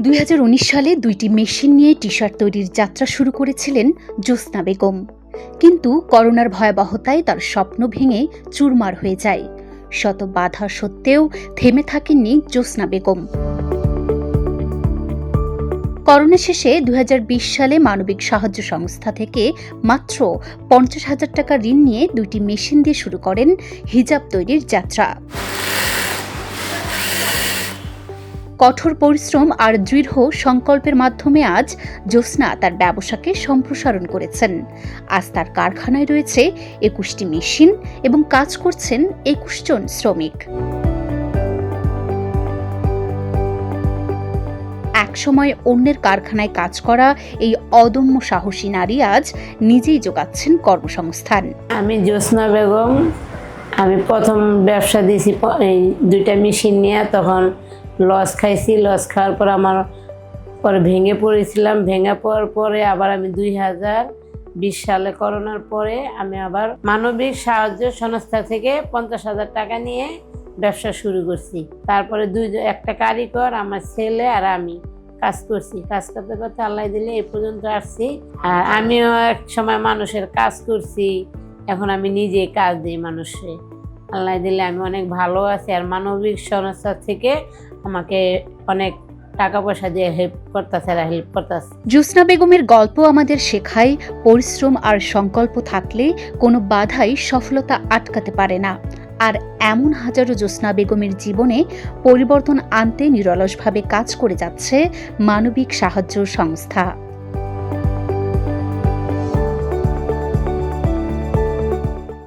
2019 সালে 2টি মেশিন নিয়ে টি-শার্ট তৈরির যাত্রা শুরু করেছিলেন জ্যোৎস্না বেগম। কিন্তু করোনার ভয়াবহতায় তার স্বপ্ন ভেঙে চুরমার হয়ে যায়। শত বাধা সত্ত্বেও থেমে থাকেননি জ্যোৎস্না বেগম। করোনা শেষে 2020 সালে মানবিক সাহায্য সংস্থা থেকে মাত্র 50,000 টাকা ঋণ নিয়ে 2টি মেশিন দিয়ে শুরু করেন হিজাব তৈরির যাত্রা। কঠোর পরিশ্রম আর দৃঢ় সংকল্পের মাধ্যমে আজ জ্যোৎস্না তার ব্যবসাকে সম্প্রসারণ করেছেন। আজ তার কারখানায় রয়েছে 21টি মেশিন এবং কাজ করছেন 21 জন শ্রমিক। একসময় অন্যের কারখানায় কাজ করা এই অদম্য সাহসী নারী আজ নিজেই যোগাচ্ছেন কর্মসংস্থান। আমি জ্যোৎস্না বেগম। আমি প্রথম ব্যবসা দিয়েছি এই 2টা মেশিন নিয়ে। তখন লস খাইছি। লস খাওয়ার পর আমার পরে ভেঙে পড়েছিলাম। ভেঙে পড়ার পরে আবার আমি 2020 সালে করোনার পরে আমি আবার মানবিক সাহায্য সংস্থা থেকে 50,000 টাকা নিয়ে ব্যবসা শুরু করছি। তারপরে একটা কারিগর, আমার ছেলে আর আমি কাজ করছি। কাজ করতে করতে আল্লাহ দিলে এই পর্যন্ত আসছি। আর আমিও এক সময় মানুষের কাজ করছি, এখন আমি নিজেই কাজ দিই মানুষে। আল্লাহ দিলে আমি অনেক ভালো আছি। আর মানবিক সংস্থা থেকে আমাকে অনেক টাকা পয়সা দিয়ে হেল্প করতেছে। জ্যোৎস্না বেগমের গল্প আমাদের শেখায়, পরিশ্রম আর সংকল্প থাকলে কোনো বাধাই সফলতা আটকাতে পারে না। আর এমন হাজারো জ্যোৎস্না বেগমের জীবনে পরিবর্তন আনতে নিরলসভাবে কাজ করে যাচ্ছে মানবিক সাহায্য সংস্থা।